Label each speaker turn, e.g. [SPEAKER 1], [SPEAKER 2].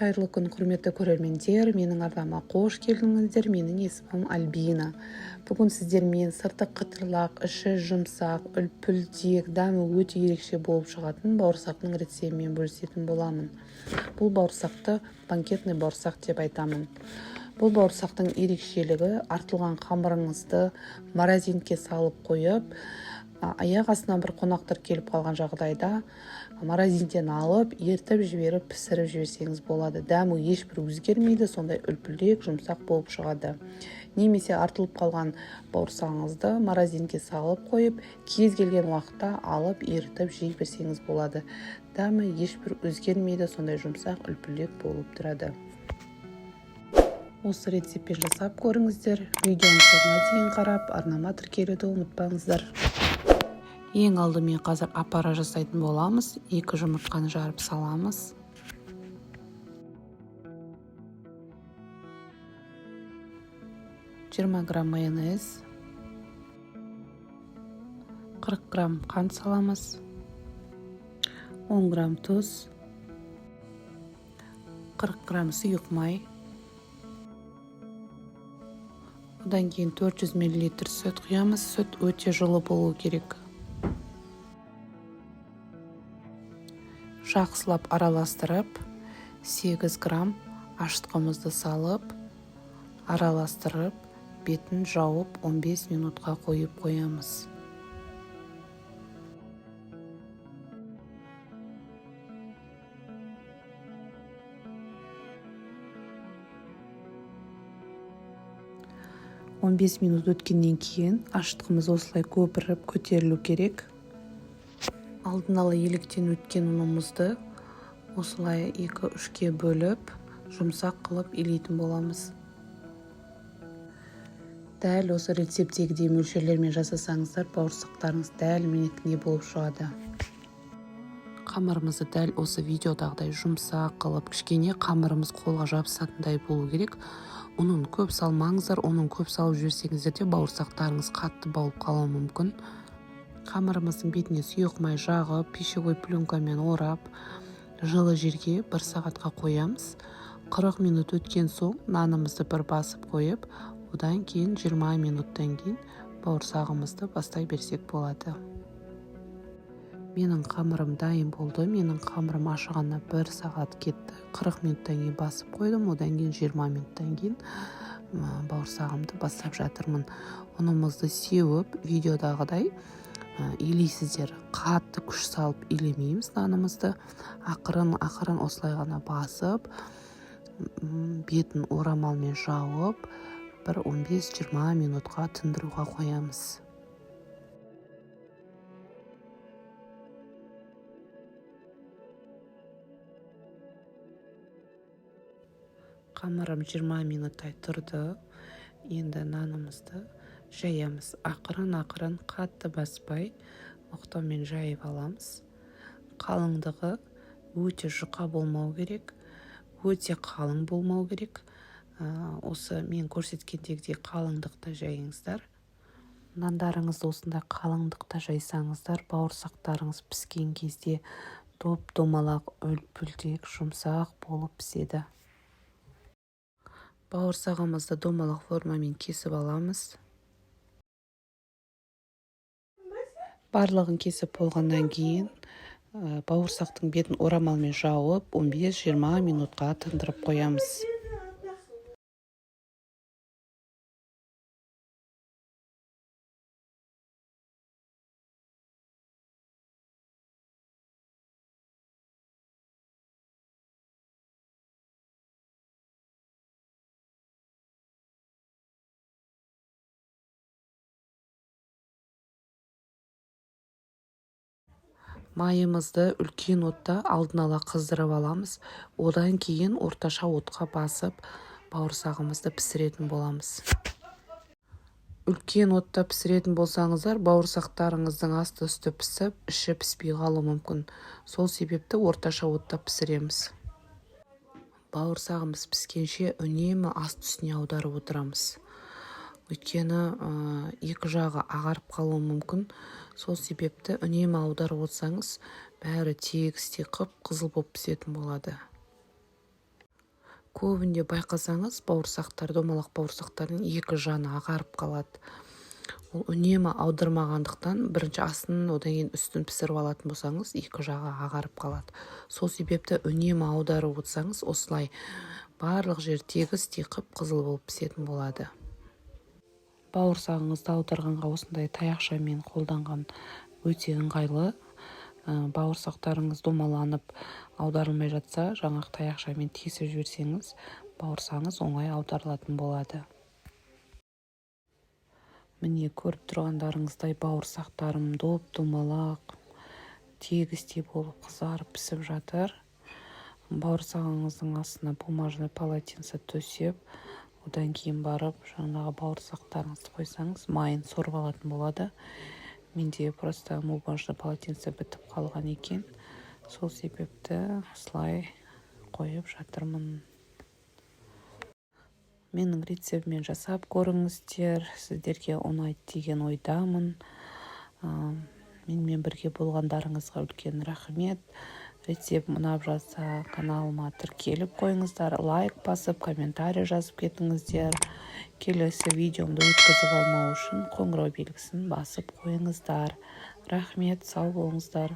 [SPEAKER 1] Қайырлы күн, құрметті көрермендер. Менің арнама қош келдіңіздер. Менің есімім Альбина. Бүгін сіздермен сырты қытырлақ, іші жұмсақ, үлпілдек, дәмі өте ерекше болып шығатын бауырсақтың рецептімен бөлісетін боламын. Бұл бауырсақты банкетный бауырсақ деп айтамын. Бұл бауырсақтың ерекшелігі артылған қамырыңызды морозилке салып қойып, аяқ астынан бір қонақтар келіп қалған жағдайда морозилден алып, ертіп жіберіп, пісіріп жіберсеңіз болады. Дәмі ешбір өзгермейді, сондай үлпілдек, жұмсақ болып шығады. Немесе артылып қалған бауырсағыңызды морозилке салып қойып, кез келген уақытта алып, ертіп жей берсеңіз болады. Дәмі ешбір өзгермейді, сондай жұмсақ, үлпілдек болып тұрады. Осы рецептпен жасап көріңіздер. Видеоны соңына дейін қарап, арнама тіркелуді ұмытпаңыздар. Ең алдымен қазір апара жасайтын боламыз. 2 жұмыртқаны жарып саламыз. «20 грамм майонез, 40 грамм қант саламыз, 10 грамм тұз, 40 грамм сұйық май, одан кейін 400 мл сүт құямыз. Сүт өте жылы болу керек. Жақсылап араластырып, 8 грамм ашытқымызды салып, араластырып, бетін жауып 15 минутқа қойып қоямыз. Он 15 минут өткеннен кейін ашытқымыз осылай көпіріп көтерілу керек. Алдын ала електен өткен ұнымызды осылай 2-3-ке бөліп, жұмсақ қылып илейтін боламыз. Дәл осы рецептегідей мөлшерлермен жасасаңыздар, бауырсақтарыңыз дәл минутінде болып шығады. Қамырымызды дәл осы видеодағыдай жұмсақ қылып, кішкене қамырымыз қолға жабысатындай болу керек. Ұнын көп салмаңыздар, оның көп салып жіберсеңіздер де бауырсақтарыңыз қатты болып қалуы мүмкін. Қамырымыздың бетіне сұйық май жағып, пищевой пленкамен орап, жылы жерге 1 сағатқа қоямыз. 40 минут өткен соң нанымызды бір басып қойып, одан кейін 20 минуттан кейін бауырсағымызды бастай берсек болады. Менің қамырым дайын болды. Менің қамырым ашығанына 1 сағат кетті. 40 минуттан кейін басып қойдым. Одан кейін 20 минуттан кейін бауырсағымды бастап жатырмын. Ұнымызды сеуіп, видеодағыдай илейсіздер. Қатты күш салып илемейміз нанымызды. Ақырын осылай ғана басып, бетін орамалмен жауып, бір 15-20 минутқа тындыруға қоямыз. Қамырым 20 минуттай тұрды. Енді нанымызды жаямыз. Ақырын қатты баспай, оқтаумен жайып аламыз. Қалыңдығы өте жұқа болмау керек, өте қалың болмау керек. Осы мен көрсеткендегідей қалыңдықта жайыңыздар. Нандарыңызды осындай қалыңдықта жайсаңыздар, бауырсақтарыңыз піскен кезде доп-домалақ, үлпілдек, жұмсақ болып піседі. Бауырсағымызды домалақ формамен кесіп аламыз. Барлығын кесіп болғаннан кейін бауырсақтың бетін орамалмен жауып, 15-20 минутқа тындырып қоямыз. Майымызды үлкен отта алдын ала қыздырып аламыз. Одан кейін орташа отқа басып, бауырсағымызды пісіретін боламыз. Үлкен отта пісіретін болсаңыздар, бауырсақтарыңыздың асты үсті пісіп, іші піспей қалуы мүмкін. Сол себепті орташа отта пісіреміз. Бауырсағымыз піскенше үнемі аст үстіне аударып отырамыз. Өйткені екі жағы ағарып қалуы мүмкін. Сол себепті үнемі аударып отырсаңыз, бәрі тегісте қып-қызыл болып пісетін болады. Көбінде байқасаңыз, бауырсақтар, домалақ бауырсақтардың екі жаны ағарып қалады. Ол үнемі аудырмағандықтан, бірінші астын, одан кейін үстін пісіріп алатын болсаңыз, екі жағы ағарып қалады. Сол себепті үнемі аударып отырсаңыз, осылай барлық жер тегіс қып қызыл болып пісетін болады. Бауырсағыңызды аударғанға осындай таяқшамен қолданған өте ыңғайлы. Бауырсақтарыңыз домаланып аударылмай жатса, жаңағы таяқшамен тесіп жіберсеңіз, бауырсағыңыз оңай аударылатын болады. Міне, көріп тұрғандарыңыздай бауырсақтарым домалақ, тегістей болып қызарып пісіп жатыр. Бауырсағыңыздың астына бумажный полотенце төсеп, одан кейін барып жаңағы бауырсақтарыңызды қойсаңыз, майын сорып алатын болады. Менде просто бумажный полотенце бітіп қалған екен. Сол себепті осылай қойып жатырмын. Менің рецептіммен жасап көріңіздер, сіздерге ұнайды деген ойдамын. Менімен бірге болғандарыңызға үлкен рахмет. Рецепт ұнап жатса, каналыма тіркеліп қойыңыздар, лайк басып, комментарий жазып кетіңіздер. Келесі видеомды өткізіп алмау үшін қоңырау белгісін басып қойыңыздар. Рахмет, сау болыңыздар.